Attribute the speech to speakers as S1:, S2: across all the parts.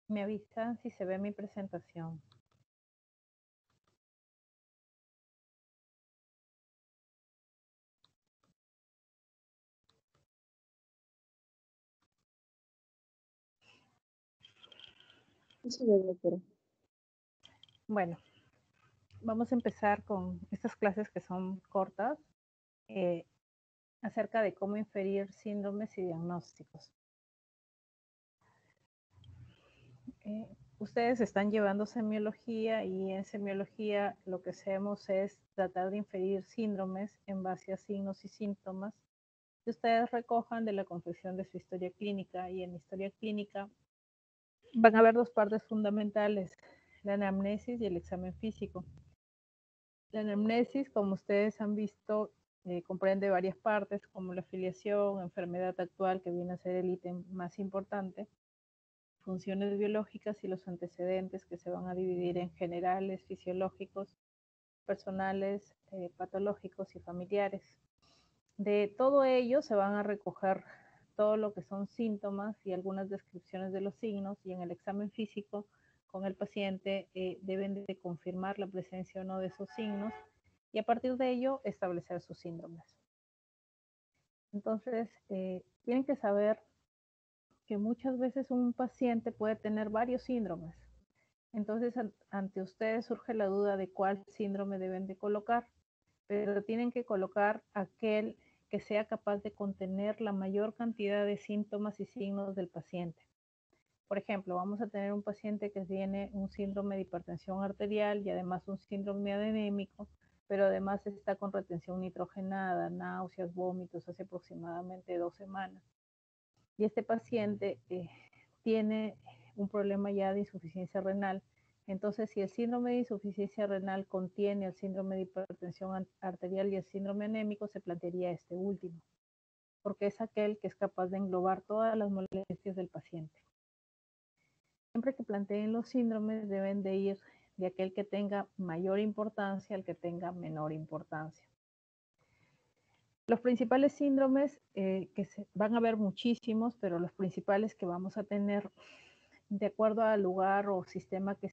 S1: Me avisan si se ve mi presentación.
S2: Sí, doctora.
S1: Bueno, vamos a empezar con estas clases que son cortas acerca de cómo inferir síndromes y diagnósticos. Ustedes están llevando semiología y en semiología lo que hacemos es tratar de inferir síndromes en base a signos y síntomas que ustedes recojan de la confección de su historia clínica, y en la historia clínica van a haber dos partes fundamentales, la anamnesis y el examen físico. La anamnesis, como ustedes han visto, comprende varias partes, como la afiliación, enfermedad actual, que viene a ser el ítem más importante, funciones biológicas y los antecedentes, que se van a dividir en generales, fisiológicos, personales, patológicos y familiares. De todo ello se van a recoger todo lo que son síntomas y algunas descripciones de los signos, y en el examen físico con el paciente deben de confirmar la presencia o no de esos signos y a partir de ello establecer sus síndromes. Entonces, tienen que saber que muchas veces un paciente puede tener varios síndromes. Entonces, ante ustedes surge la duda de cuál síndrome deben de colocar, pero tienen que colocar aquel que sea capaz de contener la mayor cantidad de síntomas y signos del paciente. Por ejemplo, vamos a tener un paciente que tiene un síndrome de hipertensión arterial y además un síndrome anémico, pero además está con retención nitrogenada, náuseas, vómitos hace aproximadamente 2 semanas. Y este paciente tiene un problema ya de insuficiencia renal. Entonces, si el síndrome de insuficiencia renal contiene el síndrome de hipertensión arterial y el síndrome anémico, se plantearía este último, porque es aquel que es capaz de englobar todas las molestias del paciente. Siempre que planteen los síndromes deben de ir de aquel que tenga mayor importancia al que tenga menor importancia. Los principales síndromes, van a haber muchísimos, pero los principales que vamos a tener de acuerdo al lugar o sistema que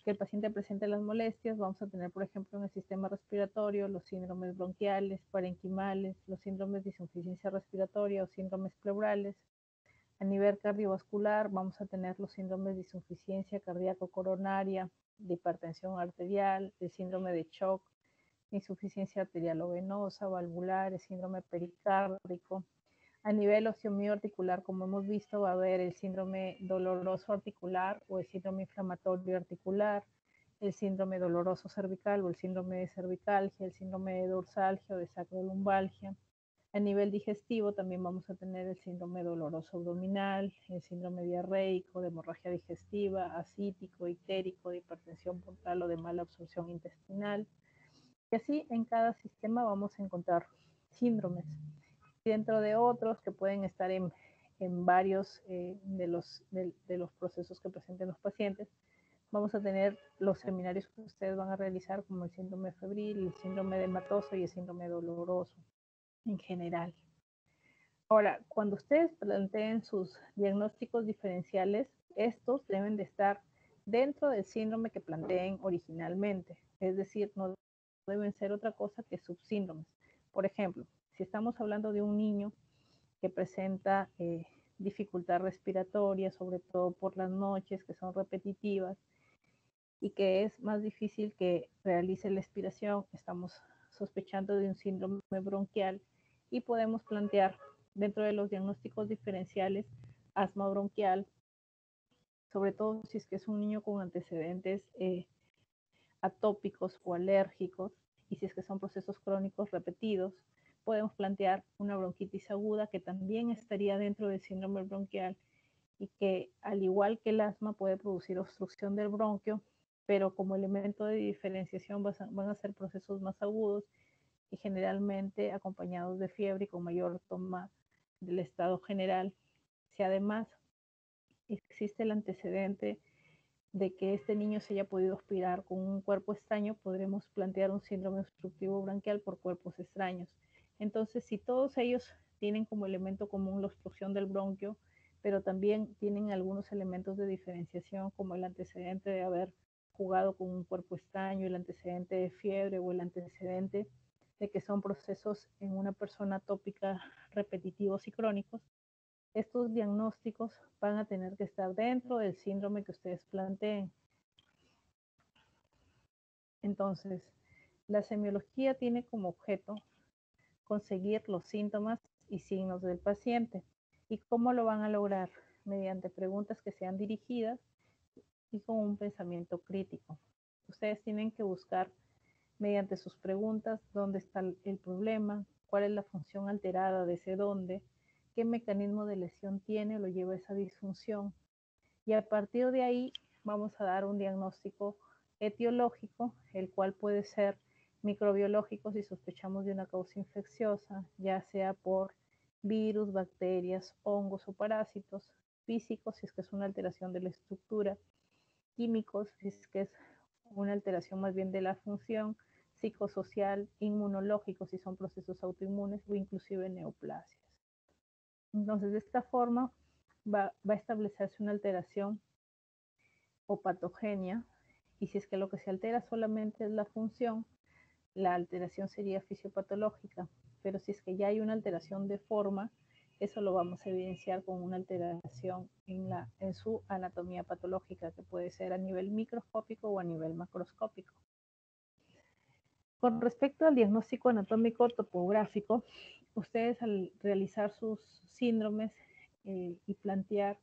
S1: el paciente presente las molestias, vamos a tener, por ejemplo, en el sistema respiratorio, los síndromes bronquiales, parenquimales, los síndromes de insuficiencia respiratoria o síndromes pleurales. A nivel cardiovascular, vamos a tener los síndromes de insuficiencia cardíaco-coronaria, de hipertensión arterial, el síndrome de shock, insuficiencia arterial o venosa, valvular, el síndrome pericárdico. A nivel osteomiorticular, como hemos visto, va a haber el síndrome doloroso articular o el síndrome inflamatorio articular, el síndrome doloroso cervical o el síndrome de cervicalgia, el síndrome de dorsalgia o de sacrolumbalgia. A nivel digestivo también vamos a tener el síndrome doloroso abdominal, el síndrome diarreico, de hemorragia digestiva, acítico, ictérico, de hipertensión portal o de mala absorción intestinal. Y así en cada sistema vamos a encontrar síndromes, dentro de otros que pueden estar en varios de los procesos que presenten los pacientes. Vamos a tener los seminarios que ustedes van a realizar, como el síndrome febril, el síndrome edematoso y el síndrome doloroso en general. Ahora, cuando ustedes planteen sus diagnósticos diferenciales, estos deben de estar dentro del síndrome que planteen originalmente, es decir, no deben ser otra cosa que subsíndromes. Por ejemplo, si estamos hablando de un niño que presenta dificultad respiratoria, sobre todo por las noches, que son repetitivas, y que es más difícil que realice la expiración, estamos sospechando de un síndrome bronquial y podemos plantear dentro de los diagnósticos diferenciales asma bronquial, sobre todo si es que es un niño con antecedentes atópicos o alérgicos, y si es que son procesos crónicos repetidos, podemos plantear una bronquitis aguda que también estaría dentro del síndrome bronquial y que, al igual que el asma, puede producir obstrucción del bronquio, pero como elemento de diferenciación van a ser procesos más agudos y generalmente acompañados de fiebre y con mayor toma del estado general. Si además existe el antecedente de que este niño se haya podido aspirar con un cuerpo extraño, podremos plantear un síndrome obstructivo bronquial por cuerpos extraños. Entonces, si todos ellos tienen como elemento común la obstrucción del bronquio, pero también tienen algunos elementos de diferenciación como el antecedente de haber jugado con un cuerpo extraño, el antecedente de fiebre o el antecedente de que son procesos en una persona atópica repetitivos y crónicos. Estos diagnósticos van a tener que estar dentro del síndrome que ustedes planteen. Entonces, la semiología tiene como objeto conseguir los síntomas y signos del paciente. ¿Y cómo lo van a lograr? Mediante preguntas que sean dirigidas y con un pensamiento crítico. Ustedes tienen que buscar mediante sus preguntas dónde está el problema, cuál es la función alterada de ese dónde, qué mecanismo de lesión tiene o lo lleva a esa disfunción. Y a partir de ahí vamos a dar un diagnóstico etiológico, el cual puede ser microbiológico si sospechamos de una causa infecciosa, ya sea por virus, bacterias, hongos o parásitos, físicos si es que es una alteración de la estructura, químicos si es que es una alteración más bien de la función, psicosocial, inmunológico si son procesos autoinmunes o inclusive neoplasias. Entonces, de esta forma va a establecerse una alteración o patogenia, y si es que lo que se altera solamente es la función, la alteración sería fisiopatológica, pero si es que ya hay una alteración de forma, eso lo vamos a evidenciar con una alteración en su anatomía patológica, que puede ser a nivel microscópico o a nivel macroscópico. Con respecto al diagnóstico anatómico topográfico, ustedes al realizar sus síndromes y plantear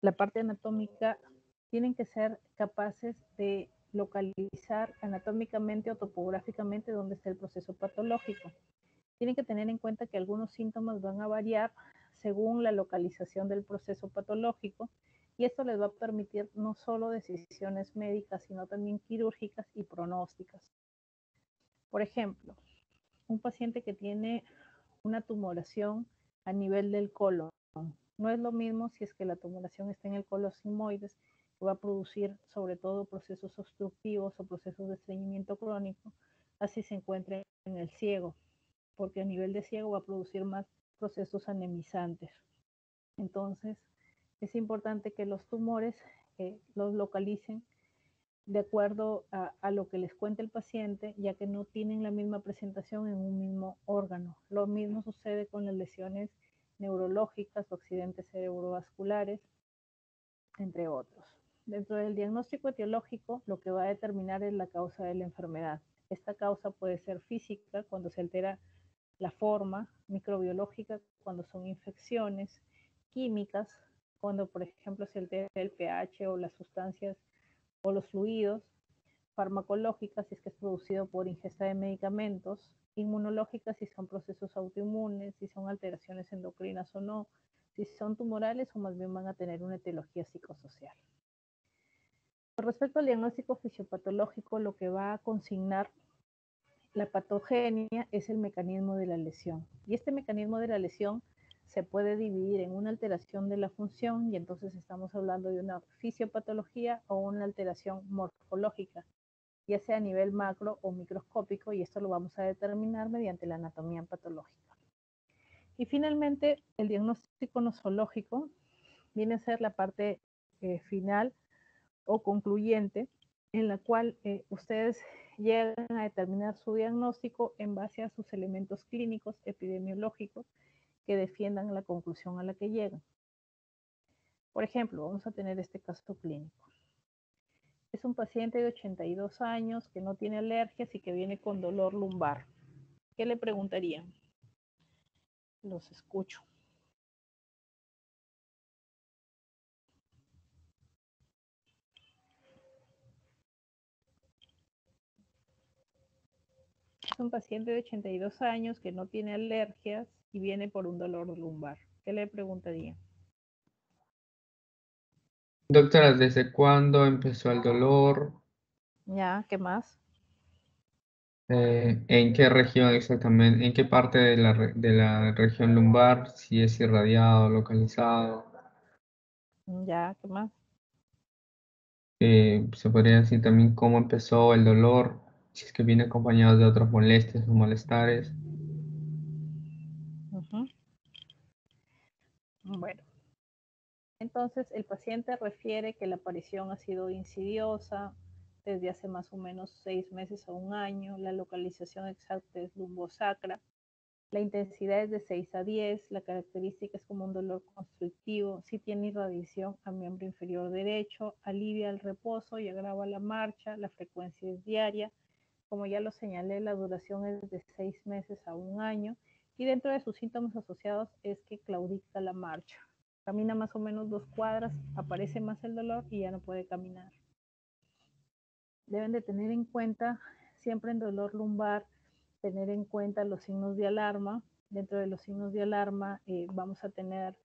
S1: la parte anatómica, tienen que ser capaces de localizar anatómicamente o topográficamente dónde está el proceso patológico. Tienen que tener en cuenta que algunos síntomas van a variar según la localización del proceso patológico, y esto les va a permitir no solo decisiones médicas, sino también quirúrgicas y pronósticas. Por ejemplo, un paciente que tiene una tumoración a nivel del colon. No es lo mismo si es que la tumoración está en el colon sigmoides, que va a producir sobre todo procesos obstructivos o procesos de estreñimiento crónico, así se encuentra en el ciego, porque a nivel de ciego va a producir más procesos anemizantes. Entonces, es importante que los tumores los localicen de acuerdo a lo que les cuente el paciente, ya que no tienen la misma presentación en un mismo órgano. Lo mismo sucede con las lesiones neurológicas o accidentes cerebrovasculares, entre otros. Dentro del diagnóstico etiológico, lo que va a determinar es la causa de la enfermedad. Esta causa puede ser física, cuando se altera la forma, microbiológica, cuando son infecciones, químicas, cuando por ejemplo se altera el pH o las sustancias o los fluidos, farmacológicas si es que es producido por ingesta de medicamentos, inmunológicas si son procesos autoinmunes, si son alteraciones endocrinas o no, si son tumorales o más bien van a tener una etiología psicosocial. Con respecto al diagnóstico fisiopatológico, lo que va a consignar la patogenia es el mecanismo de la lesión. Y este mecanismo de la lesión se puede dividir en una alteración de la función, y entonces estamos hablando de una fisiopatología o una alteración morfológica, ya sea a nivel macro o microscópico, y esto lo vamos a determinar mediante la anatomía patológica. Y finalmente, el diagnóstico nosológico viene a ser la parte final o concluyente, en la cual ustedes llegan a determinar su diagnóstico en base a sus elementos clínicos epidemiológicos que defiendan la conclusión a la que llegan. Por ejemplo, vamos a tener este caso clínico. Es un paciente de 82 años que no tiene alergias y que viene con dolor lumbar. ¿Qué le preguntarían? Los escucho. Es un paciente de 82 años que no tiene alergias y viene por un dolor lumbar. ¿Qué le preguntarían?
S3: Doctora, ¿desde cuándo empezó el dolor?
S1: Ya, ¿qué más?
S3: ¿En qué región exactamente? ¿En qué parte de la región lumbar? Si es irradiado, localizado.
S1: Ya, ¿qué más?
S3: Se podría decir también cómo empezó el dolor, si es que viene acompañado de otras molestias o malestares.
S1: Bueno, Entonces, el paciente refiere que la aparición ha sido insidiosa desde hace más o menos 6 meses a 1 año. La localización exacta es lumbosacra. La intensidad es de 6 a 10. La característica es como un dolor constrictivo. Sí tiene irradiación a miembro inferior derecho. Alivia el reposo y agrava la marcha. La frecuencia es diaria. Como ya lo señalé, la duración es de 6 meses a 1 año. Y dentro de sus síntomas asociados es que claudica la marcha. Camina más o menos 2 cuadras, aparece más el dolor y ya no puede caminar. Deben de tener en cuenta, siempre en dolor lumbar, tener en cuenta los signos de alarma. Dentro de los signos de alarma vamos a tener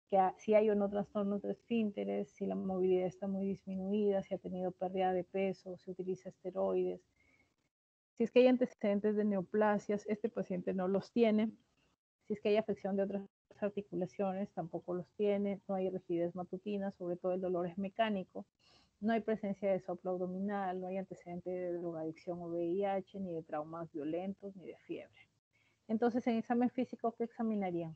S1: que si hay o no trastornos de esfínteres, si la movilidad está muy disminuida, si ha tenido pérdida de peso, si utiliza esteroides. Si es que hay antecedentes de neoplasias, este paciente no los tiene. Si es que hay afección de otras articulaciones, tampoco los tiene. No hay rigidez matutina, sobre todo el dolor es mecánico. No hay presencia de soplo abdominal, no hay antecedentes de drogadicción o VIH, ni de traumas violentos, ni de fiebre. Entonces, en examen físico, ¿qué examinarían?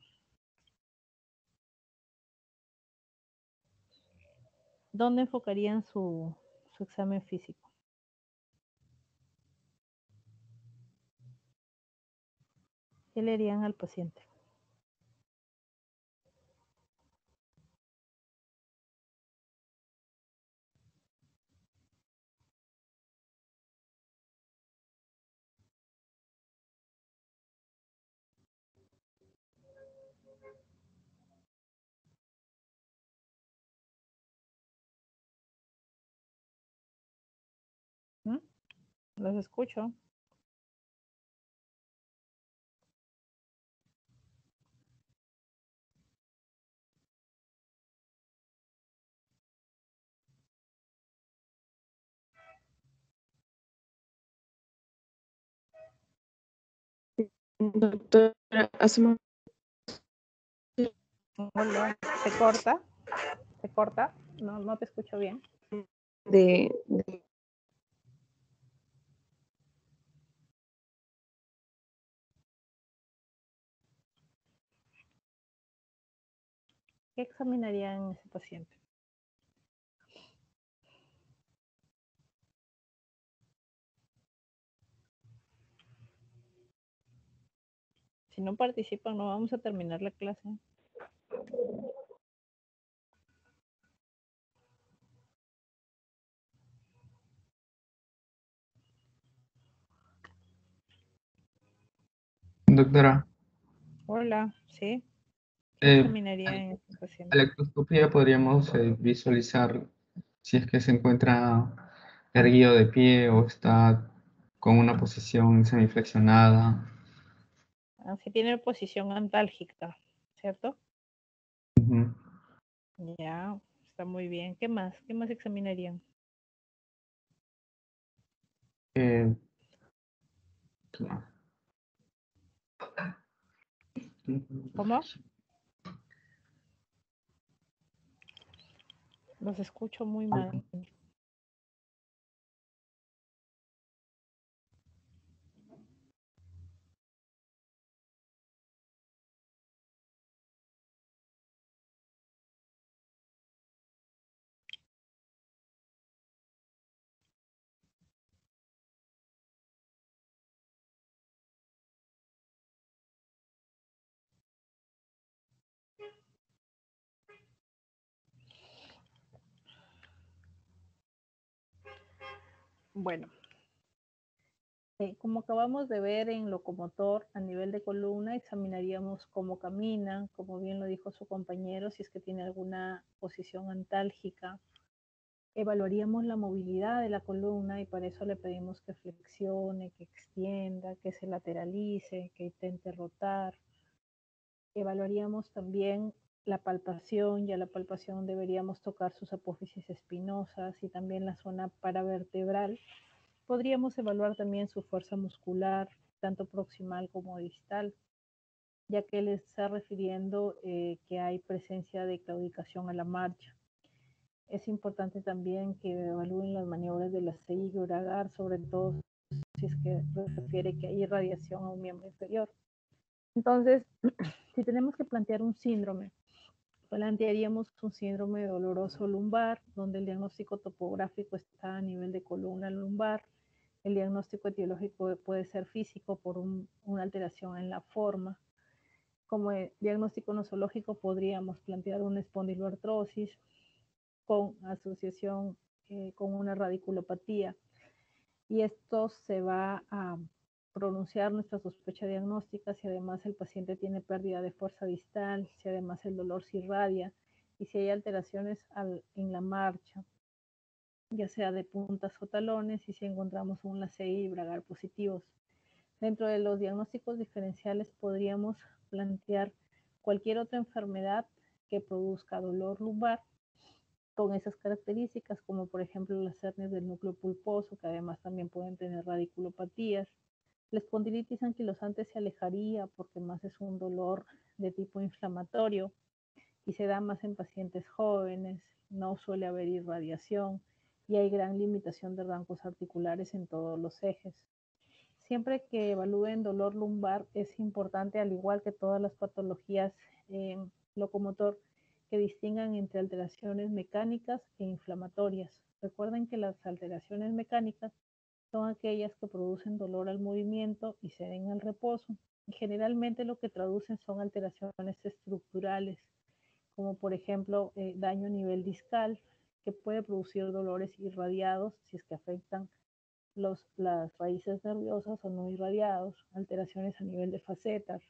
S1: ¿Dónde enfocarían su examen físico? ¿Qué le harían al paciente? ¿Mm? Los escucho.
S2: Doctora, hace un
S1: Hola, ¿se corta? ¿Se corta? No, no te escucho bien.
S2: de
S1: ¿Qué examinarían en ese paciente? Si no participan, no vamos a terminar la clase.
S3: Doctora,
S1: Hola, ¿sí? ¿Qué
S3: eh,
S1: examinaría en este
S3: a
S1: paciente?
S3: la ectoscopía podríamos visualizar si es que se encuentra erguido de pie o está con una posición semiflexionada.
S1: Si tiene posición antálgica, ¿cierto?
S3: Ujú.
S1: Ya, está muy bien. ¿Qué más? ¿Qué más examinarían?
S3: Eh,
S1: ¿Cómo? Los escucho muy mal. Bueno, como acabamos de ver en locomotor a nivel de columna, examinaríamos cómo camina, como bien lo dijo su compañero, si es que tiene alguna posición antálgica. Evaluaríamos la movilidad de la columna y para eso le pedimos que flexione, que extienda, que se lateralice, que intente rotar. Evaluaríamos también la palpación, y a la palpación deberíamos tocar sus apófisis espinosas y también la zona paravertebral. Podríamos evaluar también su fuerza muscular, tanto proximal como distal, ya que él está refiriendo que hay presencia de claudicación a la marcha. Es importante también que evalúen las maniobras de la silla y Uragar, sobre todo si es que refiere que hay irradiación a un miembro inferior. Entonces, si tenemos que plantear un síndrome Plantearíamos un síndrome doloroso lumbar, donde el diagnóstico topográfico está a nivel de columna lumbar. El diagnóstico etiológico puede ser físico por una alteración en la forma. Como diagnóstico nosológico podríamos plantear una espondiloartrosis con asociación con una radiculopatía. Y esto se va a pronunciar nuestra sospecha diagnóstica si además el paciente tiene pérdida de fuerza distal, si además el dolor se irradia y si hay alteraciones en la marcha, ya sea de puntas o talones, y si encontramos un LACI y Bragar positivos. Dentro de los diagnósticos diferenciales podríamos plantear cualquier otra enfermedad que produzca dolor lumbar con esas características, como por ejemplo las hernias del núcleo pulposo, que además también pueden tener radiculopatías. La espondilitis anquilosante se alejaría porque más es un dolor de tipo inflamatorio y se da más en pacientes jóvenes, no suele haber irradiación y hay gran limitación de rangos articulares en todos los ejes. Siempre que evalúen dolor lumbar es importante, al igual que todas las patologías locomotor, que distingan entre alteraciones mecánicas e inflamatorias. Recuerden que las alteraciones mecánicas son aquellas que producen dolor al movimiento y ceden al reposo. Y generalmente lo que traducen son alteraciones estructurales, como por ejemplo daño a nivel discal, que puede producir dolores irradiados si es que afectan las raíces nerviosas o no irradiados, alteraciones a nivel de facetas,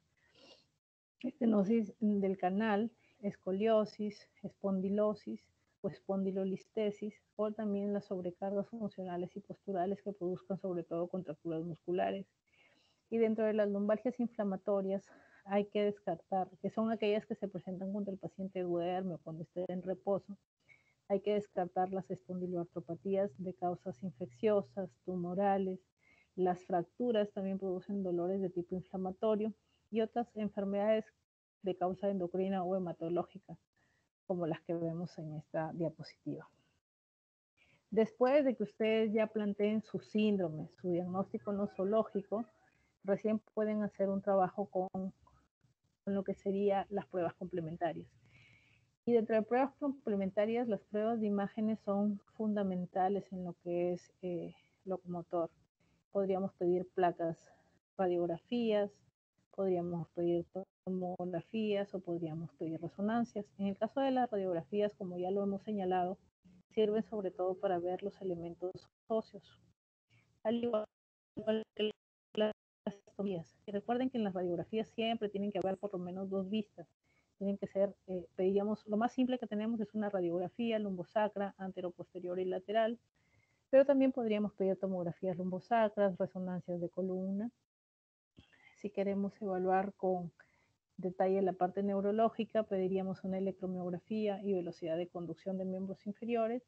S1: estenosis del canal, escoliosis, espondilosis o espondilolistesis, o también las sobrecargas funcionales y posturales que produzcan sobre todo contracturas musculares. Y dentro de las lumbalgias inflamatorias hay que descartar, que son aquellas que se presentan cuando el paciente duerme o cuando esté en reposo. Hay que descartar las espondiloartropatías de causas infecciosas, tumorales. Las fracturas también producen dolores de tipo inflamatorio y otras enfermedades de causa endocrina o hematológica, como las que vemos en esta diapositiva. Después de que ustedes ya planteen su síndrome, su diagnóstico nosológico, recién pueden hacer un trabajo con lo que serían las pruebas complementarias. Y dentro de pruebas complementarias, las pruebas de imágenes son fundamentales en lo que es locomotor. Podríamos pedir placas, radiografías, podríamos pedir tomografías o podríamos pedir resonancias. En el caso de las radiografías, como ya lo hemos señalado, sirven sobre todo para ver los elementos óseos, al igual que las tomografías. Y recuerden que en las radiografías siempre tienen que haber por lo menos dos vistas. Tienen que ser, pediríamos, lo más simple que tenemos es una radiografía lumbosacra, anteroposterior y lateral, pero también podríamos pedir tomografías lumbosacras, resonancias de columna. Si queremos evaluar con detalle la parte neurológica, pediríamos una electromiografía y velocidad de conducción de miembros inferiores,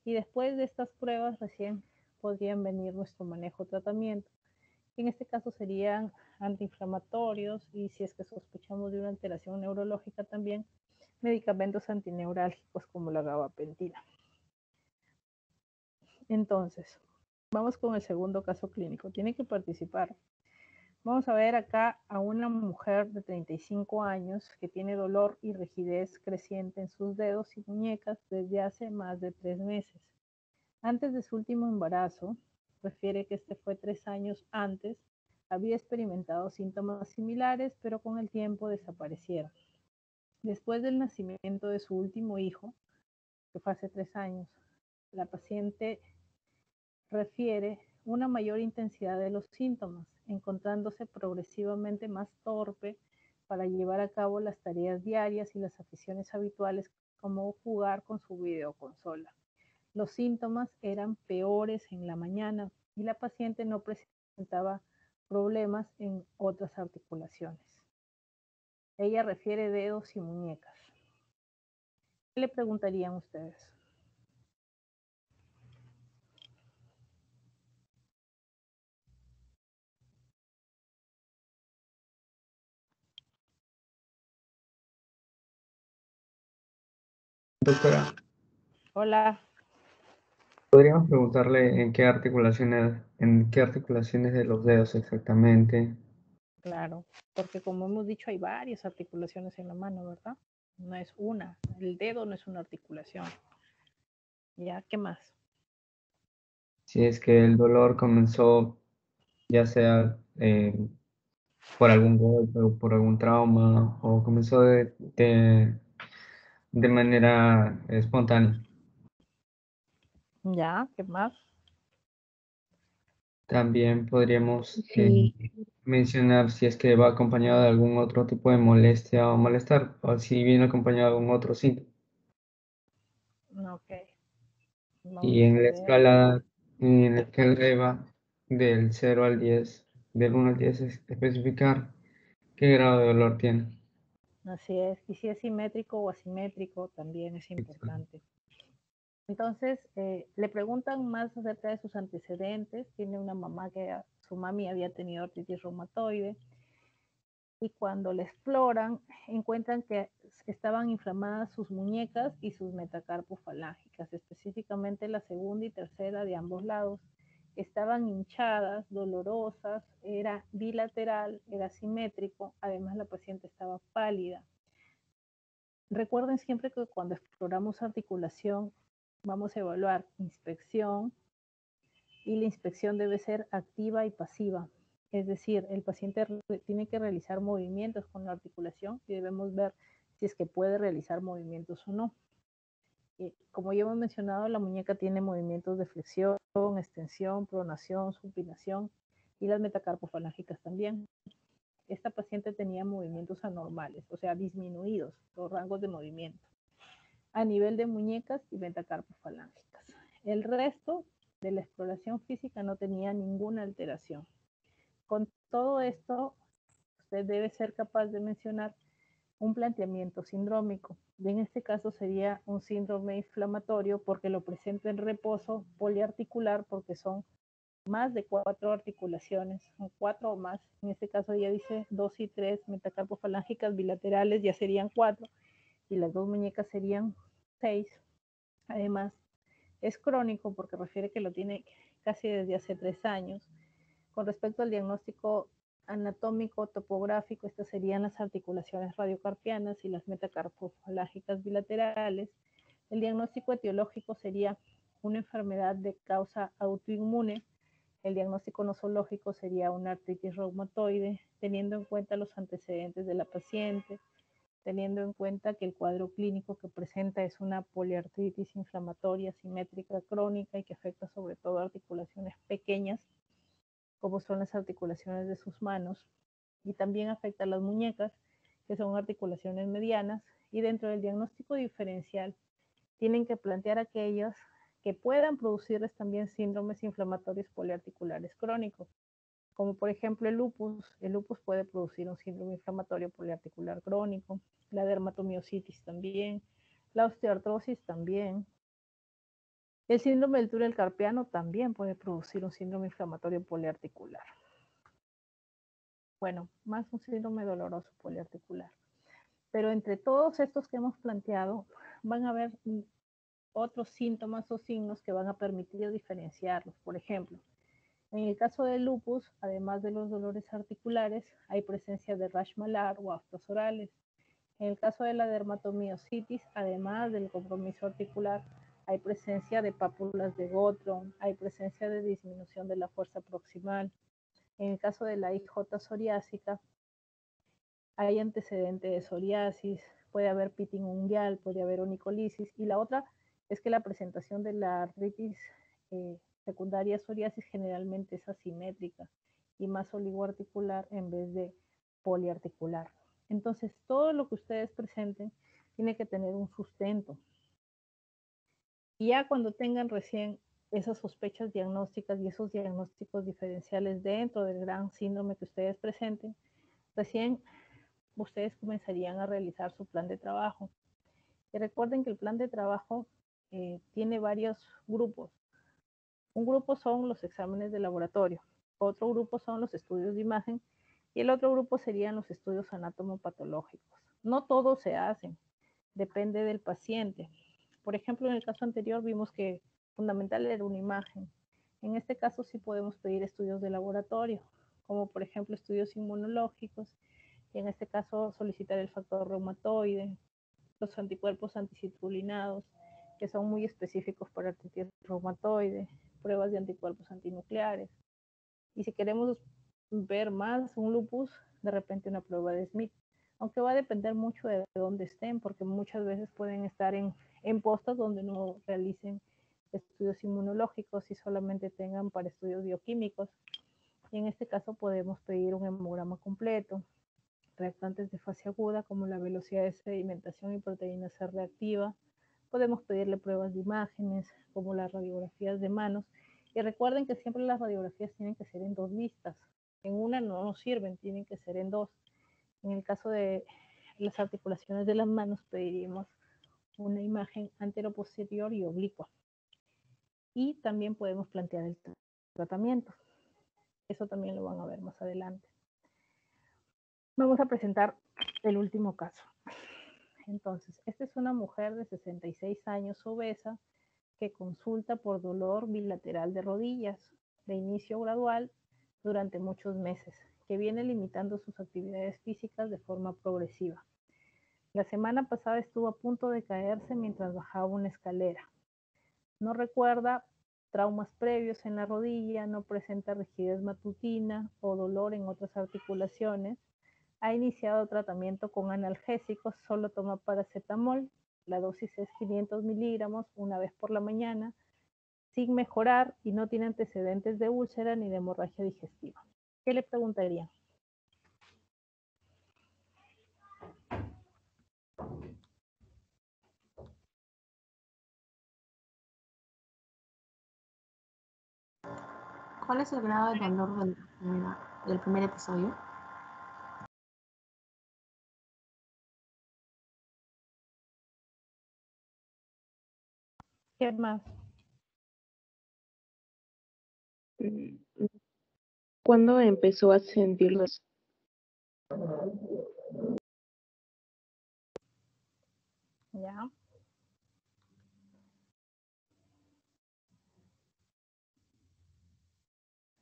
S1: y después de estas pruebas recién podrían venir nuestro manejo tratamiento. En este caso serían antiinflamatorios y, si es que sospechamos de una alteración neurológica, también medicamentos antineurálgicos como la gabapentina. Entonces, vamos con el segundo caso clínico. Tiene que participar. Vamos a ver acá a una mujer de 35 años que tiene dolor y rigidez creciente en sus dedos y muñecas desde hace más de 3 meses. Antes de su último embarazo, refiere que este fue 3 años antes, había experimentado síntomas similares, pero con el tiempo desaparecieron. Después del nacimiento de su último hijo, que fue hace 3 años, la paciente refiere una mayor intensidad de los síntomas, encontrándose progresivamente más torpe para llevar a cabo las tareas diarias y las aficiones habituales, como jugar con su videoconsola. Los síntomas eran peores en la mañana y la paciente no presentaba problemas en otras articulaciones. Ella refiere dedos y muñecas. ¿Qué le preguntarían ustedes?
S3: Doctora,
S1: Hola.
S3: podríamos preguntarle en qué articulaciones de los dedos exactamente.
S1: Claro, porque como hemos dicho hay varias articulaciones en la mano, ¿verdad? no es una. El dedo no es una articulación. ¿Ya? ¿Qué más?
S3: Si es que el dolor comenzó ya sea por algún golpe o por algún trauma o comenzó de manera espontánea.
S1: ¿Ya? ¿Qué más?
S3: También podríamos
S2: Sí.
S3: mencionar si es que va acompañado de algún otro tipo de molestia o malestar, o si viene acompañado de algún otro síntoma.
S1: Ok.
S3: Y
S1: Vamos
S3: en
S1: a
S3: la
S1: ver.
S3: escala, de EVA, del 0 al 10, del 1 al 10, es especificar qué grado de dolor tiene.
S1: Así es. Y si es simétrico o asimétrico, también es importante. Entonces, le preguntan más acerca de sus antecedentes. Tiene una mamá que su mami había tenido artritis reumatoide. Y cuando le exploran, encuentran que estaban inflamadas sus muñecas y sus metacarpofalángicas, específicamente la segunda y tercera de ambos lados. Estaban hinchadas, dolorosas, era bilateral, era simétrico, además la paciente estaba pálida. Recuerden siempre que cuando exploramos articulación vamos a evaluar inspección y la inspección debe ser activa y pasiva. Es decir, el paciente tiene que realizar movimientos con la articulación y debemos ver si es que puede realizar movimientos o no. Como ya hemos mencionado, la muñeca tiene movimientos de flexión, extensión, pronación, supinación y las metacarpofalángicas también. Esta paciente tenía movimientos anormales, o sea, disminuidos los rangos de movimiento a nivel de muñecas y metacarpofalángicas. El resto de la exploración física no tenía ninguna alteración. Con todo esto, usted debe ser capaz de mencionar un planteamiento sindrómico. Y en este caso sería un síndrome inflamatorio porque lo presenta en reposo poliarticular porque son más de 4 articulaciones, o 4 o más. En este caso ya dice 2 y 3 metacarpofalángicas bilaterales, ya serían 4 y las dos muñecas serían 6. Además, es crónico porque refiere que lo tiene casi desde hace 3 años. Con respecto al diagnóstico anatómico topográfico, estas serían las articulaciones radiocarpianas y las metacarpofalángicas bilaterales. El diagnóstico etiológico sería una enfermedad de causa autoinmune. El diagnóstico nosológico sería una artritis reumatoide, teniendo en cuenta los antecedentes de la paciente, teniendo en cuenta que el cuadro clínico que presenta es una poliartritis inflamatoria simétrica crónica y que afecta sobre todo articulaciones pequeñas, como son las articulaciones de sus manos, y también afecta a las muñecas, que son articulaciones medianas, y dentro del diagnóstico diferencial tienen que plantear aquellas que puedan producirles también síndromes inflamatorios poliarticulares crónicos, como por ejemplo el lupus. El lupus puede producir un síndrome inflamatorio poliarticular crónico, la dermatomiositis también, la osteoartrosis también. El síndrome del túnel carpiano también puede producir un síndrome inflamatorio poliarticular. Bueno, más un síndrome doloroso poliarticular. Pero entre todos estos que hemos planteado, van a haber otros síntomas o signos que van a permitir diferenciarlos. Por ejemplo, en el caso del lupus, además de los dolores articulares, hay presencia de rash malar o aftos orales. En el caso de la dermatomiositis, además del compromiso articular, hay presencia de pápulas de Gottron, hay presencia de disminución de la fuerza proximal. En el caso de la IJ psoriásica, hay antecedente de psoriasis, puede haber pitting unguial, puede haber onicolisis. Y la otra es que la presentación de la artritis secundaria psoriasis generalmente es asimétrica y más oligoarticular en vez de poliarticular. Entonces, todo lo que ustedes presenten tiene que tener un sustento. Y ya cuando tengan recién esas sospechas diagnósticas y esos diagnósticos diferenciales dentro del gran síndrome que ustedes presenten, recién ustedes comenzarían a realizar su plan de trabajo. Y recuerden que el plan de trabajo tiene varios grupos. Un grupo son los exámenes de laboratorio, otro grupo son los estudios de imagen y el otro grupo serían los estudios anatomopatológicos. No todos se hacen, depende del paciente. Por ejemplo, en el caso anterior vimos que fundamental era una imagen. En este caso sí podemos pedir estudios de laboratorio, como por ejemplo estudios inmunológicos, y en este caso solicitar el factor reumatoide, los anticuerpos anticitrullinados, que son muy específicos para artritis reumatoide, pruebas de anticuerpos antinucleares. Y si queremos ver más un lupus, de repente una prueba de Smith, aunque va a depender mucho de dónde estén, porque muchas veces pueden estar en postas donde no realicen estudios inmunológicos y solamente tengan para estudios bioquímicos. Y en este caso podemos pedir un hemograma completo, reactantes de fase aguda como la velocidad de sedimentación y proteína C reactiva. Podemos pedirle pruebas de imágenes como las radiografías de manos. Y recuerden que siempre las radiografías tienen que ser en 2 vistas. En una no nos sirven, tienen que ser en 2. En el caso de las articulaciones de las manos pediríamos una imagen anteroposterior y oblicua. Y también podemos plantear el tratamiento. Eso también lo van a ver más adelante. Vamos a presentar el último caso. Entonces, esta es una mujer de 66 años obesa que consulta por dolor bilateral de rodillas de inicio gradual durante muchos meses, que viene limitando sus actividades físicas de forma progresiva. La semana pasada estuvo a punto de caerse mientras bajaba una escalera. No recuerda traumas previos en la rodilla, no presenta rigidez matutina o dolor en otras articulaciones. Ha iniciado tratamiento con analgésicos, solo toma paracetamol. La dosis es 500 miligramos una vez por la mañana, sin mejorar y no tiene antecedentes de úlcera ni de hemorragia digestiva. ¿Qué le preguntaría?
S4: ¿Cuál es el grado de dolor del primer episodio?
S1: ¿Qué más?
S2: ¿Cuándo empezó a sentirlos?
S1: Ya.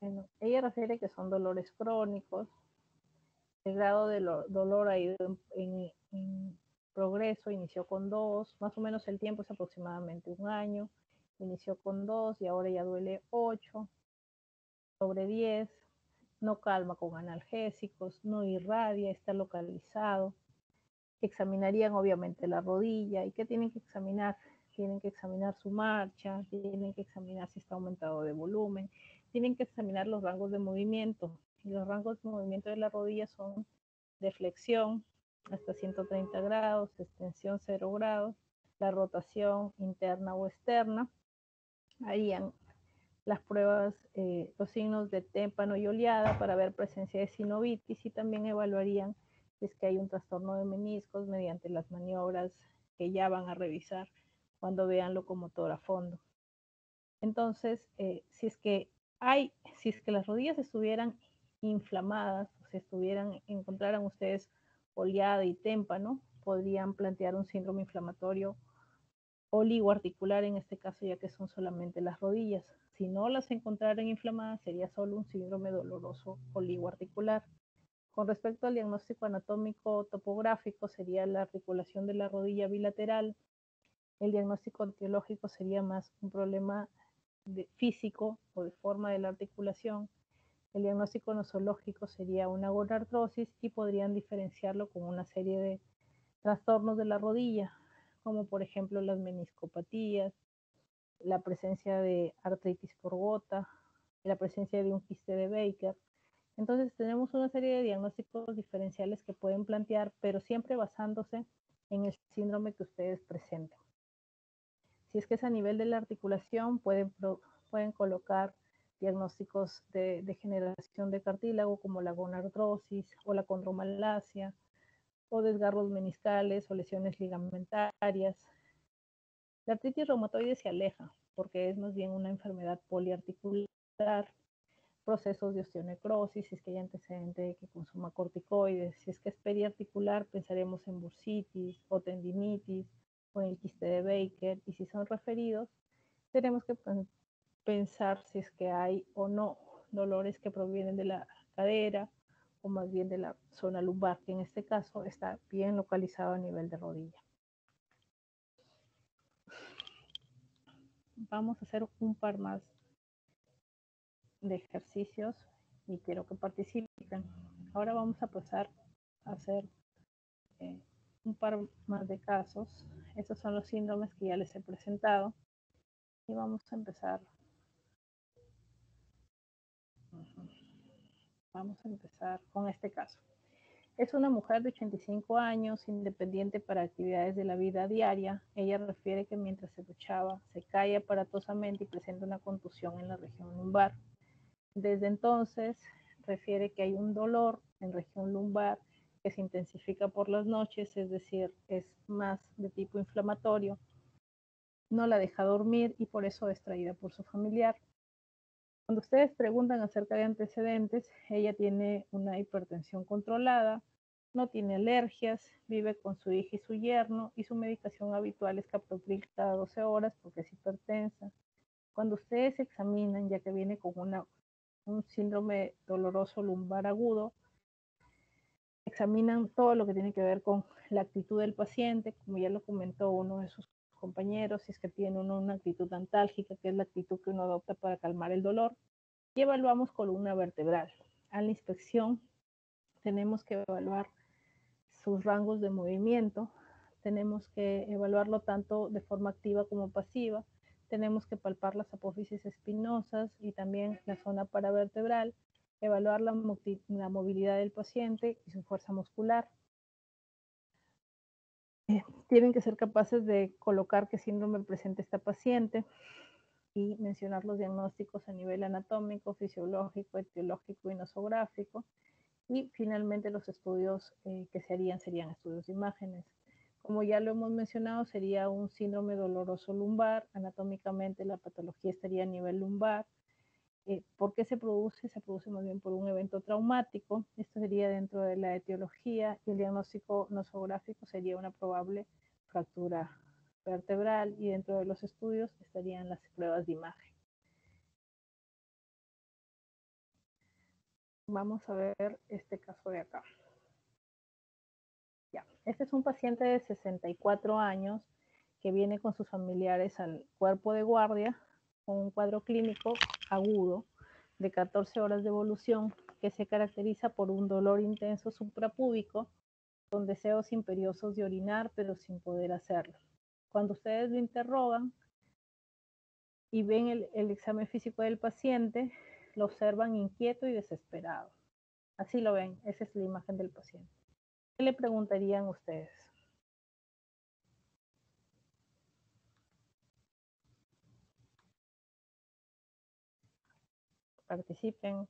S1: Bueno, ella refiere que son dolores crónicos. El grado de dolor ha ido en progreso, inició con 2, más o menos el tiempo es aproximadamente 1 año, inició con 2 y ahora ya duele 8, sobre 10, no calma con analgésicos, no irradia, está localizado. Examinarían obviamente la rodilla. ¿Y qué tienen que examinar? Tienen que examinar su marcha, tienen que examinar si está aumentado de volumen, tienen que examinar los rangos de movimiento. Y los rangos de movimiento de la rodilla son de flexión hasta 130 grados, extensión 0 grados, la rotación interna o externa. Harían las pruebas, los signos de témpano y oleada para ver presencia de sinovitis y también evaluarían si es que hay un trastorno de meniscos mediante las maniobras que ya van a revisar cuando vean locomotor a fondo. Entonces, si es que las rodillas estuvieran inflamadas, o si encontraran ustedes oleada y témpano, podrían plantear un síndrome inflamatorio oligoarticular en este caso, ya que son solamente las rodillas. Si no las encontraran inflamadas, sería solo un síndrome doloroso oligoarticular. Con respecto al diagnóstico anatómico topográfico, sería la articulación de la rodilla bilateral. El diagnóstico etiológico sería más un problema físico o de forma de la articulación. El diagnóstico nosológico sería una gonartrosis y podrían diferenciarlo con una serie de trastornos de la rodilla, como por ejemplo las meniscopatías, la presencia de artritis por gota, la presencia de un quiste de Baker. Entonces tenemos una serie de diagnósticos diferenciales que pueden plantear, pero siempre basándose en el síndrome que ustedes presenten. Si es que es a nivel de la articulación, pueden colocar diagnósticos de degeneración de cartílago como la gonartrosis o la condromalacia, o desgarros meniscales o lesiones ligamentarias. La artritis reumatoide se aleja porque es más bien una enfermedad poliarticular, procesos de osteonecrosis, si es que hay antecedente de que consuma corticoides. Si es que es periarticular, pensaremos en bursitis o tendinitis o en el quiste de Baker. Y si son referidos, tenemos que pensar si es que hay o no dolores que provienen de la cadera o más bien de la zona lumbar, que en este caso está bien localizado a nivel de rodilla. Vamos a hacer un par más de ejercicios y quiero que participen. Ahora vamos a pasar a hacer un par más de casos. Estos son los síndromes que ya les he presentado. Y vamos a empezar. Vamos a empezar con este caso. Es una mujer de 85 años, independiente para actividades de la vida diaria. Ella refiere que mientras se duchaba, se cae aparatosamente y presenta una contusión en la región lumbar. Desde entonces, refiere que hay un dolor en región lumbar que se intensifica por las noches, es decir, es más de tipo inflamatorio. No la deja dormir y por eso es traída por su familiar. Cuando ustedes preguntan acerca de antecedentes, ella tiene una hipertensión controlada, no tiene alergias, vive con su hija y su yerno y su medicación habitual es captopril cada 12 horas porque es hipertensa. Cuando ustedes examinan, ya que viene con un síndrome doloroso lumbar agudo, examinan todo lo que tiene que ver con la actitud del paciente, como ya lo comentó uno de sus compañeros, si es que tiene uno una actitud antálgica, que es la actitud que uno adopta para calmar el dolor, y evaluamos columna vertebral. A la inspección tenemos que evaluar sus rangos de movimiento, tenemos que evaluarlo tanto de forma activa como pasiva, tenemos que palpar las apófisis espinosas y también la zona paravertebral, evaluar la movilidad del paciente y su fuerza muscular. Tienen que ser capaces de colocar qué síndrome presenta esta paciente y mencionar los diagnósticos a nivel anatómico, fisiológico, etiológico y nosográfico. Y finalmente los estudios que se harían serían estudios de imágenes. Como ya lo hemos mencionado, sería un síndrome doloroso lumbar. Anatómicamente la patología estaría a nivel lumbar. ¿Por qué se produce? Se produce más bien por un evento traumático. Esto sería dentro de la etiología y el diagnóstico nosográfico sería una probable fractura vertebral y dentro de los estudios estarían las pruebas de imagen. Vamos a ver este caso de acá. Ya. Este es un paciente de 64 años que viene con sus familiares al cuerpo de guardia con un cuadro clínico agudo de 14 horas de evolución que se caracteriza por un dolor intenso suprapúbico con deseos imperiosos de orinar pero sin poder hacerlo. Cuando ustedes lo interrogan y ven el examen físico del paciente, lo observan inquieto y desesperado. Así lo ven, esa es la imagen del paciente. ¿Qué le preguntarían ustedes? Participen.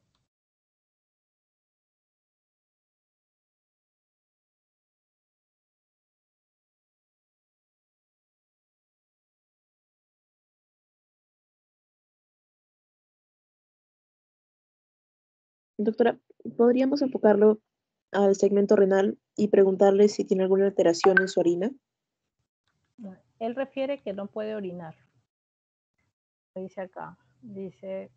S2: Doctora, ¿podríamos enfocarlo al segmento renal y preguntarle si tiene alguna alteración en su orina?
S1: Él refiere que no puede orinar. Dice acá, dice,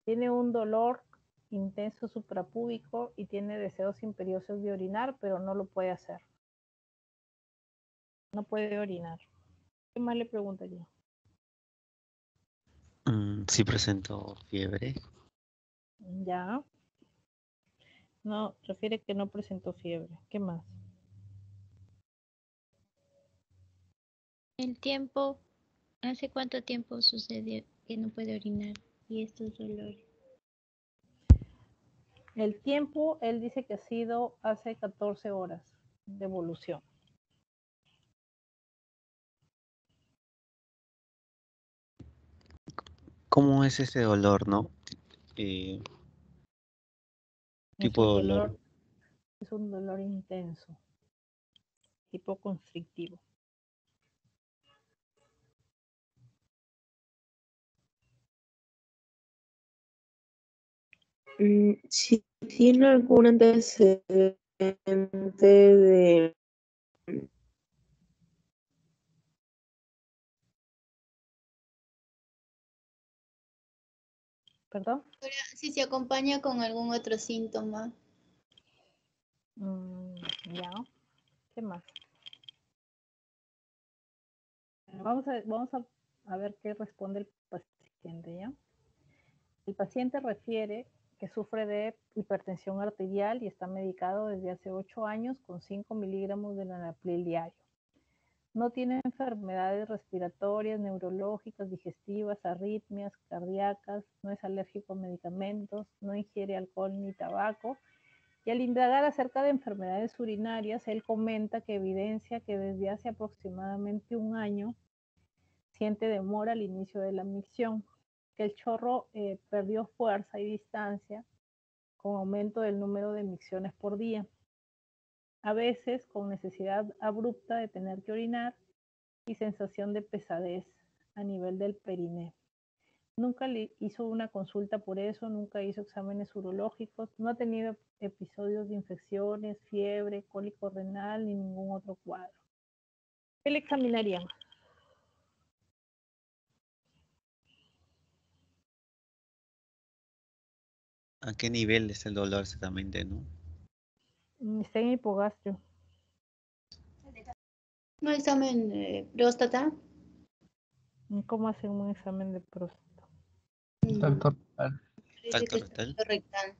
S1: tiene un dolor intenso suprapúbico y tiene deseos imperiosos de orinar, pero no lo puede hacer. No puede orinar. ¿Qué más le preguntaría?
S5: Sí presento fiebre.
S1: Ya. No, refiere que no presentó fiebre. ¿Qué más?
S6: El tiempo, ¿hace cuánto tiempo sucedió que no puede orinar y estos dolores?
S1: El tiempo, él dice que ha sido hace 14 horas de evolución.
S5: ¿Cómo es ese dolor, no? Tipo de dolor.
S1: Es un dolor intenso, tipo constrictivo.
S2: Si tiene algún antecedente de...
S1: ¿Perdón?
S6: Si se acompaña con algún otro síntoma.
S1: Ya. ¿Qué más? Vamos a a ver qué responde el paciente, ¿ya? El paciente refiere que sufre de hipertensión arterial y está medicado desde hace 8 años con 5 miligramos de enalapril diario. No tiene enfermedades respiratorias, neurológicas, digestivas, arritmias, cardíacas, no es alérgico a medicamentos, no ingiere alcohol ni tabaco. Y al indagar acerca de enfermedades urinarias, él comenta que evidencia que desde hace aproximadamente un año siente demora al inicio de la micción, que el chorro perdió fuerza y distancia con aumento del número de micciones por día, a veces con necesidad abrupta de tener que orinar y sensación de pesadez a nivel del periné. Nunca le hizo una consulta por eso, nunca hizo exámenes urológicos, no ha tenido episodios de infecciones, fiebre, cólico renal ni ningún otro cuadro. ¿Qué le examinarían?
S5: ¿A qué nivel está el dolor exactamente, no?
S1: Está en hipogastrio.
S4: ¿Un examen de próstata?
S1: ¿Cómo hacen un examen de próstata?
S3: Tacto rectal.
S4: Parece que
S5: Tacto
S4: es rectal.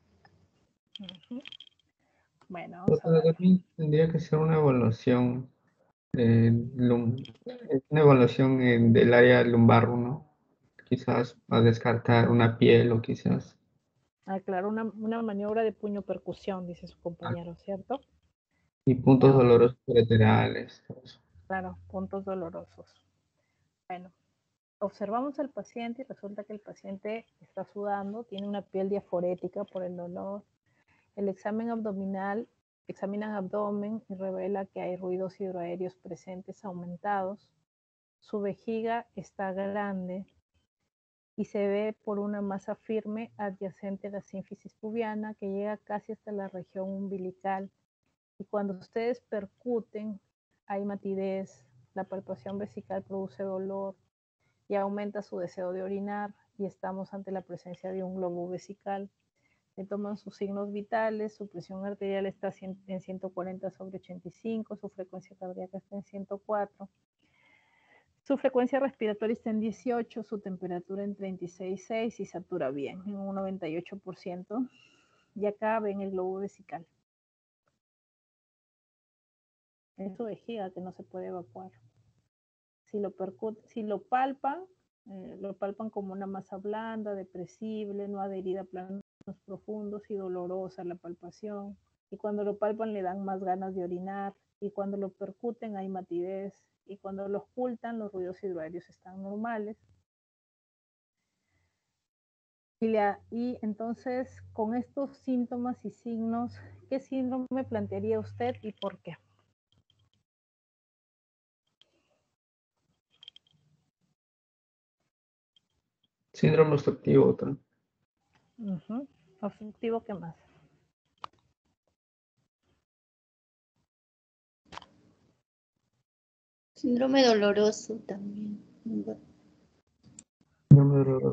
S1: Bueno, vamos a
S3: Pero
S1: ver.
S3: también tendría que ser una evaluación, del área lumbar, ¿no? Quizás para descartar una piel o quizás
S1: Claro, una maniobra de puño percusión, dice su compañero, ¿cierto?
S3: y puntos
S1: Ya,
S3: dolorosos laterales. Todo eso.
S1: claro, puntos dolorosos. Bueno, observamos al paciente y resulta que el paciente está sudando, tiene una piel diaforética por el dolor. El examen abdominal, examinan abdomen y revela que hay ruidos hidroaéreos presentes aumentados. Su vejiga está grande y se ve por una masa firme adyacente a la sínfisis pubiana que llega casi hasta la región umbilical. Y cuando ustedes percuten, hay matidez, la palpación vesical produce dolor y aumenta su deseo de orinar y estamos ante la presencia de un globo vesical. Le toman sus signos vitales, su presión arterial está en 140/85, su frecuencia cardíaca está en 104, su frecuencia respiratoria está en 18, su temperatura en 36,6 y satura bien, en un 98%. Y acá ven el globo vesical. Es su vejiga que no se puede evacuar. Si lo palpan como una masa blanda, depresible, no adherida a planos profundos y dolorosa la palpación. Y cuando lo palpan le dan más ganas de orinar. Y cuando lo percuten hay matidez. Y cuando lo ocultan los ruidos hidroaéreos están normales. Y entonces, con estos síntomas y signos, ¿qué síndrome plantearía usted y por qué?
S3: Síndrome obstructivo, otro.
S1: Obstructivo, ¿qué más?
S4: Síndrome doloroso también.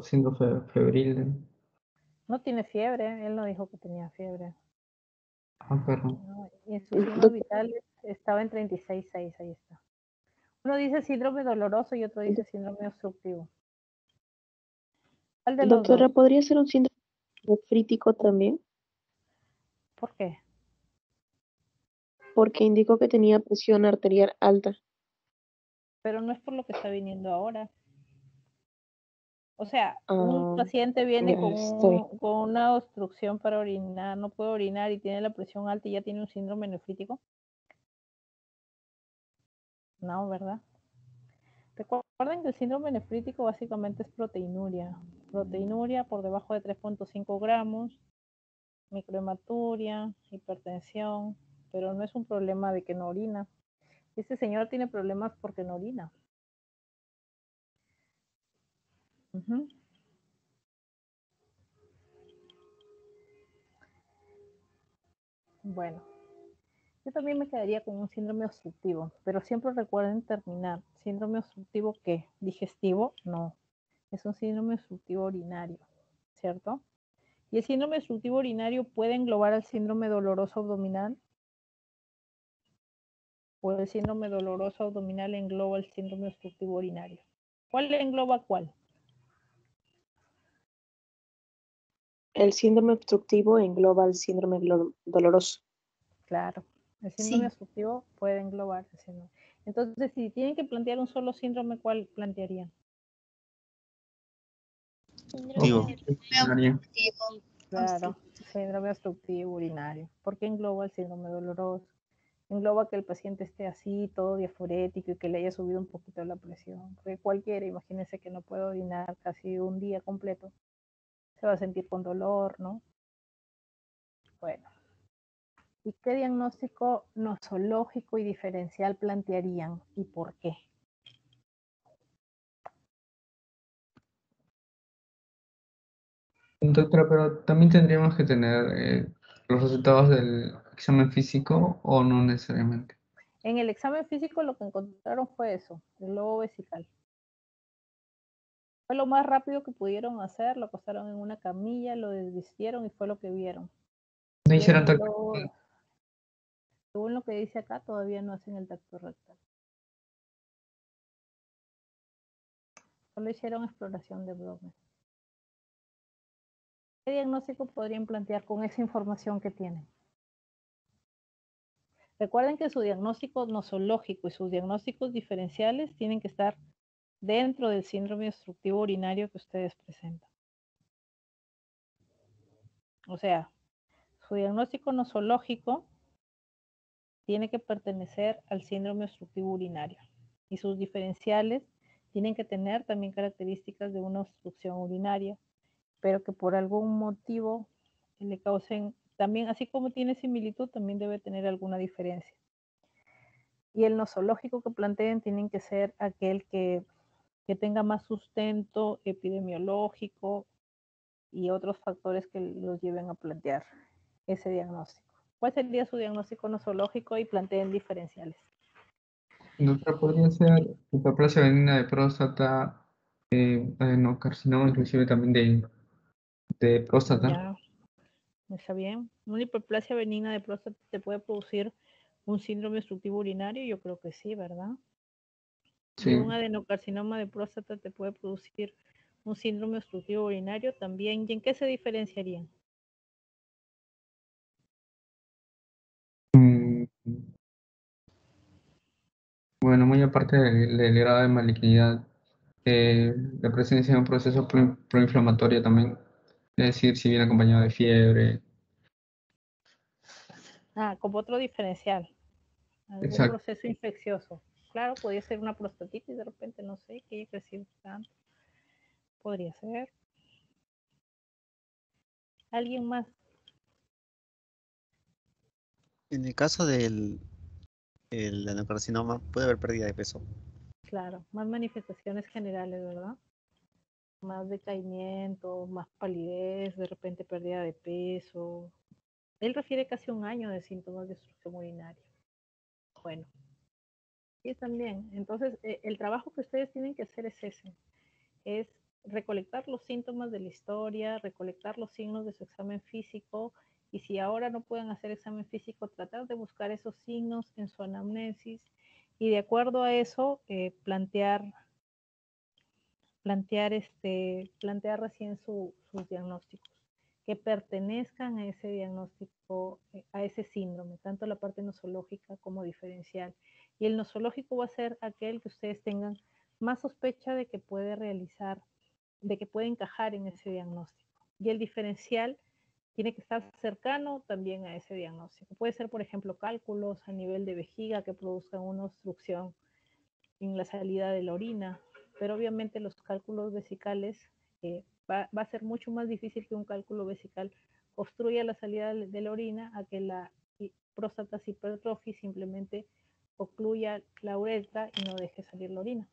S3: Síndrome febril.
S1: No tiene fiebre, él no dijo que tenía fiebre.
S3: Perdón.
S1: No, y en sus signos vitales estaba en 36,6, ahí está. Uno dice síndrome doloroso y otro dice síndrome obstructivo. ¿Cuál de los
S2: Doctora,
S1: dos?
S2: ¿podría ser un síndrome nefrítico también?
S1: ¿Por qué?
S2: Porque indicó que tenía presión arterial alta.
S1: Pero no es por lo que está viniendo ahora. O sea, un paciente viene
S2: Ya estoy.
S1: con una obstrucción para orinar, no puede orinar y tiene la presión alta y ya tiene un síndrome nefrítico. No, ¿verdad? Recuerden que el síndrome nefrítico básicamente es proteinuria. Proteinuria por debajo de 3,5 gramos, microhematuria, hipertensión, pero no es un problema de que no orina. Este señor tiene problemas porque no orina. Bueno, yo también me quedaría con un síndrome obstructivo, pero siempre recuerden terminar. ¿Síndrome obstructivo qué? ¿Digestivo? No. Es un síndrome obstructivo urinario, ¿cierto? ¿Y el síndrome obstructivo urinario puede englobar al síndrome doloroso abdominal? ¿O el síndrome doloroso abdominal engloba el síndrome obstructivo urinario? ¿Cuál engloba cuál?
S2: El síndrome obstructivo engloba el síndrome doloroso.
S1: Claro, el síndrome
S4: Sí.
S1: obstructivo puede englobar el síndrome. Entonces, si tienen que plantear un solo síndrome, ¿cuál plantearían?
S5: Obstructivo.
S3: María.
S1: Claro, síndrome obstructivo urinario. ¿Por qué engloba el síndrome doloroso? Engloba que el paciente esté así, todo diaforético y que le haya subido un poquito la presión. Porque cualquiera, imagínense que no puede orinar casi un día completo, se va a sentir con dolor, ¿no? Bueno, ¿y qué diagnóstico nosológico y diferencial plantearían y por qué?
S3: Doctora, pero también tendríamos que tener los resultados del examen físico o no necesariamente.
S1: En el examen físico lo que encontraron fue eso, el lobo vesical. Fue lo más rápido que pudieron hacer, lo acostaron en una camilla, lo desvistieron y fue lo que vieron.
S3: No
S1: Y
S3: hicieron tal.
S1: según lo que dice acá, todavía no hacen el tacto rectal. Solo hicieron exploración de abdomen. ¿Qué diagnóstico podrían plantear con esa información que tienen? Recuerden que su diagnóstico nosológico y sus diagnósticos diferenciales tienen que estar dentro del síndrome obstructivo urinario que ustedes presentan. O sea, su diagnóstico nosológico tiene que pertenecer al síndrome obstructivo urinario y sus diferenciales tienen que tener también características de una obstrucción urinaria, pero que por algún motivo le causen, también así como tiene similitud, también debe tener alguna diferencia. Y el nosológico que planteen tienen que ser aquel que tenga más sustento epidemiológico y otros factores que los lleven a plantear ese diagnóstico. ¿Cuál sería su diagnóstico nosológico y planteen diferenciales?
S3: Doctora, podría ser hiperplasia benigna de próstata, adenocarcinoma, inclusive también de próstata.
S1: Ya, está bien. Una hiperplasia benigna de próstata te puede producir un síndrome obstructivo urinario, yo creo que sí, ¿verdad?
S3: Sí.
S1: Y un adenocarcinoma de próstata te puede producir un síndrome obstructivo urinario también. ¿Y en qué se diferenciarían?
S3: Mm, Bueno, muy aparte del grado de malignidad, la presencia de un proceso proinflamatorio también, es decir, si viene acompañado de fiebre.
S1: Ah, como otro diferencial, algún
S3: Exacto.
S1: proceso infeccioso. Claro, podría ser una prostatitis de repente, no sé, que haya crecido tanto. Podría ser. ¿Alguien más?
S5: En el caso del adenocarcinoma, puede haber pérdida de peso.
S1: Claro, más manifestaciones generales, ¿verdad? Más decaimiento, más palidez, de repente pérdida de peso. Él refiere casi un año de síntomas de obstrucción urinaria. Bueno, y también, entonces, el trabajo que ustedes tienen que hacer es ese, es recolectar los síntomas de la historia, recolectar los signos de su examen físico, y si ahora no pueden hacer examen físico, tratar de buscar esos signos en su anamnesis, y de acuerdo a eso, plantear recién sus diagnósticos, que pertenezcan a ese diagnóstico, a ese síndrome, tanto la parte nosológica como diferencial. Y el nosológico va a ser aquel que ustedes tengan más sospecha de que puede realizar, de que puede encajar en ese diagnóstico. Y el diferencial tiene que estar cercano también a ese diagnóstico. Puede ser, por ejemplo, cálculos a nivel de vejiga que produzcan una obstrucción en la salida de la orina, pero obviamente los cálculos vesicales va a ser mucho más difícil que un cálculo vesical obstruya la salida de la orina a que la próstata se hipertrofie simplemente ocluya la uretra y no deje salir la orina.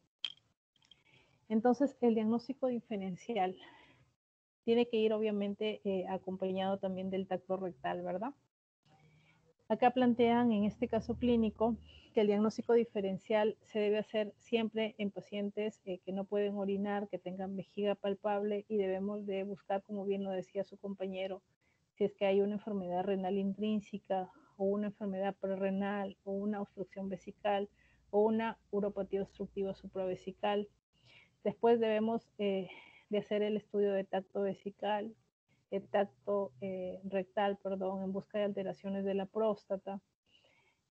S1: Entonces, el diagnóstico diferencial tiene que ir obviamente acompañado también del tacto rectal, ¿verdad? Acá plantean en este caso clínico que el diagnóstico diferencial se debe hacer siempre en pacientes que no pueden orinar, que tengan vejiga palpable y debemos de buscar, como bien lo decía su compañero, si es que hay una enfermedad renal intrínseca o una enfermedad prerrenal o una obstrucción vesical o una uropatía obstructiva supravesical. Después debemos de hacer el estudio de tacto vesical, el tacto rectal, perdón, en busca de alteraciones de la próstata.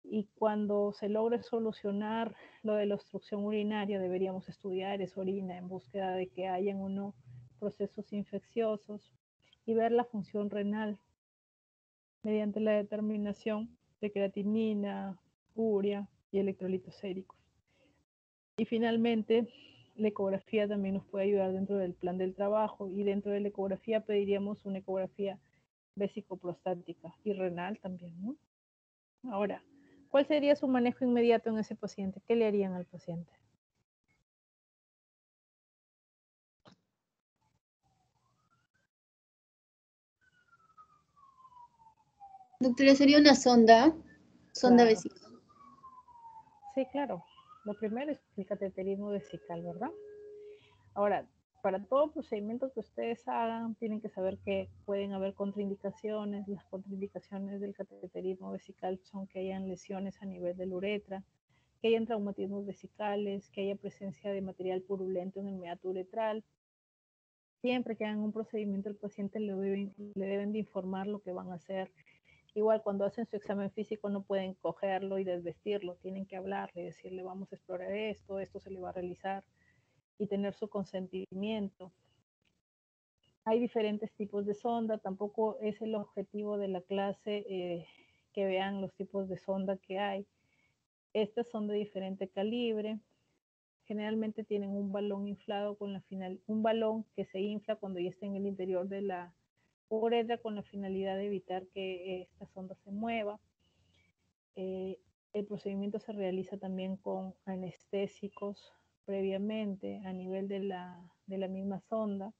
S1: Y cuando se logre solucionar lo de la obstrucción urinaria, deberíamos estudiar esa orina en búsqueda de que hayan o no procesos infecciosos y ver la función renal mediante la determinación de creatinina, urea y electrolitos séricos. Y finalmente, la ecografía también nos puede ayudar dentro del plan del trabajo, y dentro de la ecografía pediríamos una ecografía vesicoprostática y renal también, ¿no? Ahora, ¿cuál sería su manejo inmediato en ese paciente? ¿Qué le harían al paciente?
S7: Doctora, sería una sonda
S1: Claro.
S7: vesical.
S1: Sí, claro. Lo primero es el cateterismo vesical, ¿verdad? Ahora, para todo procedimiento que ustedes hagan, tienen que saber que pueden haber contraindicaciones. Las contraindicaciones del cateterismo vesical son que hayan lesiones a nivel de la uretra, que hayan traumatismos vesicales, que haya presencia de material purulento en el meato uretral. Siempre que hagan un procedimiento, el paciente le deben de informar lo que van a hacer. Igual cuando hacen su examen físico no pueden cogerlo y desvestirlo, tienen que hablarle, decirle vamos a explorar esto, esto se le va a realizar y tener su consentimiento. Hay diferentes tipos de sonda, tampoco es el objetivo de la clase que vean los tipos de sonda que hay. Estas son de diferente calibre, generalmente tienen un balón inflado con la final, un balón que se infla cuando ya está en el interior de la uretra con la finalidad de evitar que esta sonda se mueva. El procedimiento se realiza también con anestésicos previamente a nivel de la misma sonda.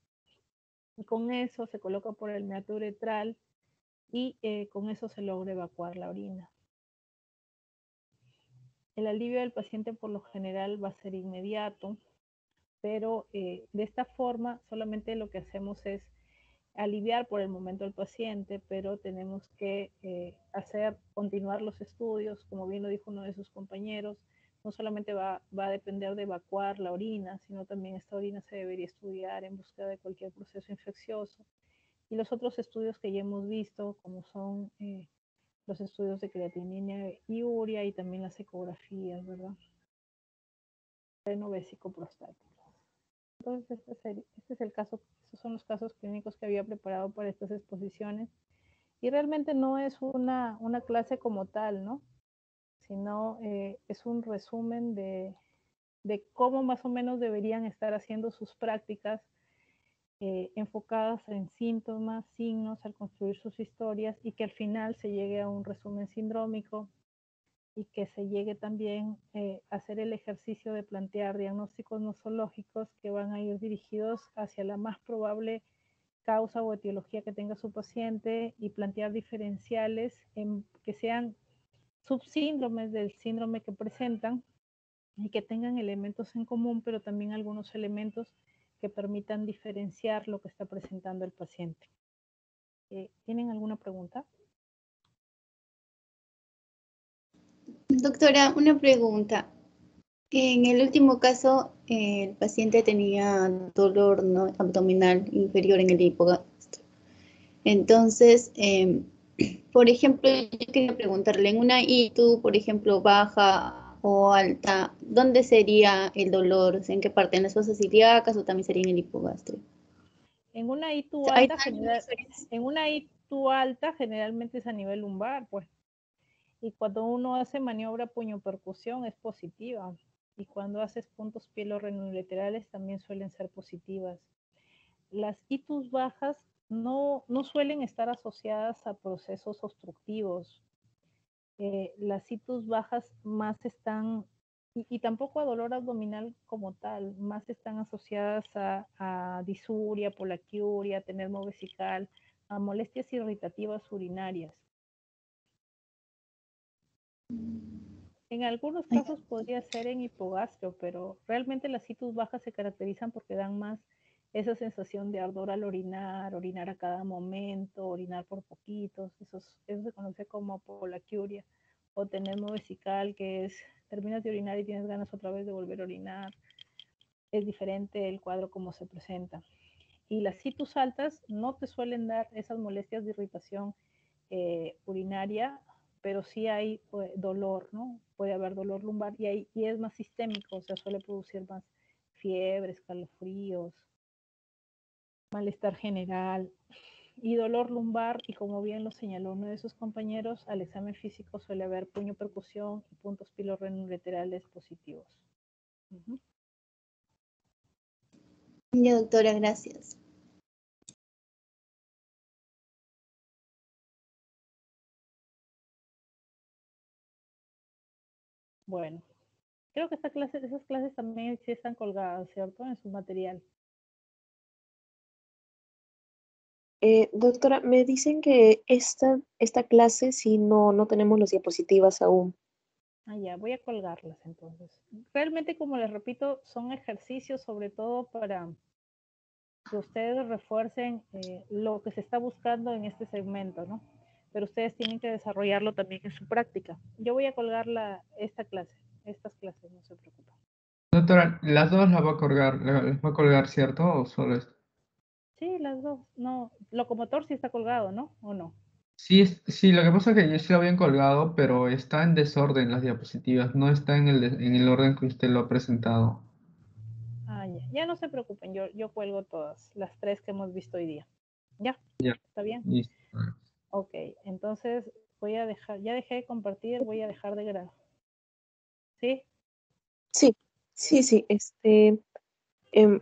S1: Y con eso se coloca por el meato uretral y con eso se logra evacuar la orina. El alivio del paciente por lo general va a ser inmediato, pero de esta forma solamente lo que hacemos es aliviar por el momento al paciente, pero tenemos que continuar los estudios, como bien lo dijo uno de sus compañeros. No solamente va a depender de evacuar la orina, sino también esta orina se debería estudiar en búsqueda de cualquier proceso infeccioso. Y los otros estudios que ya hemos visto, como son los estudios de creatinina y urea y también las ecografías, ¿verdad? Vesicoprostático. Entonces, este es el caso, estos son los casos clínicos que había preparado para estas exposiciones. Y realmente no es una clase como tal, ¿no? Sino es un resumen de cómo más o menos deberían estar haciendo sus prácticas enfocadas en síntomas, signos, al construir sus historias y que al final se llegue a un resumen sindrómico y que se llegue también a hacer el ejercicio de plantear diagnósticos nosológicos que van a ir dirigidos hacia la más probable causa o etiología que tenga su paciente y plantear diferenciales que sean subsíndromes del síndrome que presentan y que tengan elementos en común, pero también algunos elementos que permitan diferenciar lo que está presentando el paciente. ¿Tienen alguna pregunta?
S7: Doctora, una pregunta. En el último caso, el paciente tenía dolor, ¿no?, abdominal inferior en el hipogastro. Entonces, por ejemplo, yo quería preguntarle, en una ITU, por ejemplo, baja o alta, ¿dónde sería el dolor? O sea, ¿en qué parte? ¿En las fosas ilíacas o también sería en el hipogastro?
S1: En una ITU
S7: ¿Hay
S1: alta, generalmente es a nivel lumbar, pues. Y cuando uno hace maniobra puño-percusión es positiva. Y cuando haces puntos pielorrenolaterales también suelen ser positivas. Las ITUs bajas no suelen estar asociadas a procesos obstructivos. Las ITUs bajas más están, y tampoco a dolor abdominal como tal, más están asociadas a disuria, polaquiuria, tenesmo vesical, a molestias irritativas urinarias. En algunos casos podría ser en hipogastro, pero realmente las ITUs bajas se caracterizan porque dan más esa sensación de ardor al orinar, orinar a cada momento, orinar por poquitos, eso se conoce como polaquiuria, o tenesmo vesical, que es terminas de orinar y tienes ganas otra vez de volver a orinar. es diferente el cuadro como se presenta. Y las situs altas no te suelen dar esas molestias de irritación urinaria, pero sí hay dolor, ¿no? Puede haber dolor lumbar y es más sistémico, o sea, suele producir más fiebre, escalofríos, malestar general y dolor lumbar. Y como bien lo señaló uno de sus compañeros, al examen físico suele haber puño percusión y puntos pilorrenolaterales positivos.
S7: Ya, doctora, gracias.
S1: Bueno, creo que esas clases también sí están colgadas, ¿cierto? En su material.
S2: Doctora, me dicen que esta clase sí no tenemos las diapositivas aún.
S1: Ah, ya, voy a colgarlas entonces. Realmente, como les repito, son ejercicios sobre todo para que ustedes refuercen lo que se está buscando en este segmento, ¿no? Pero ustedes tienen que desarrollarlo también en su práctica. Yo voy a colgar estas clases, no se preocupen.
S3: Doctora, las dos las va a colgar, ¿cierto? ¿O solo esto?
S1: Sí, las dos. No, locomotor sí está colgado, ¿no? ¿O no?
S3: Sí, sí, lo que pasa es que yo sí lo habían colgado, pero está en desorden las diapositivas, no está en el orden que usted lo ha presentado.
S1: Ah, ya. Ya no se preocupen, yo cuelgo todas, las 3 que hemos visto hoy día. ¿Ya?
S3: Ya,
S1: ¿Está bien?
S3: listo.
S1: Ok, entonces voy a dejar, ya dejé de compartir, voy a dejar de grabar. ¿Sí?
S2: Sí. Em,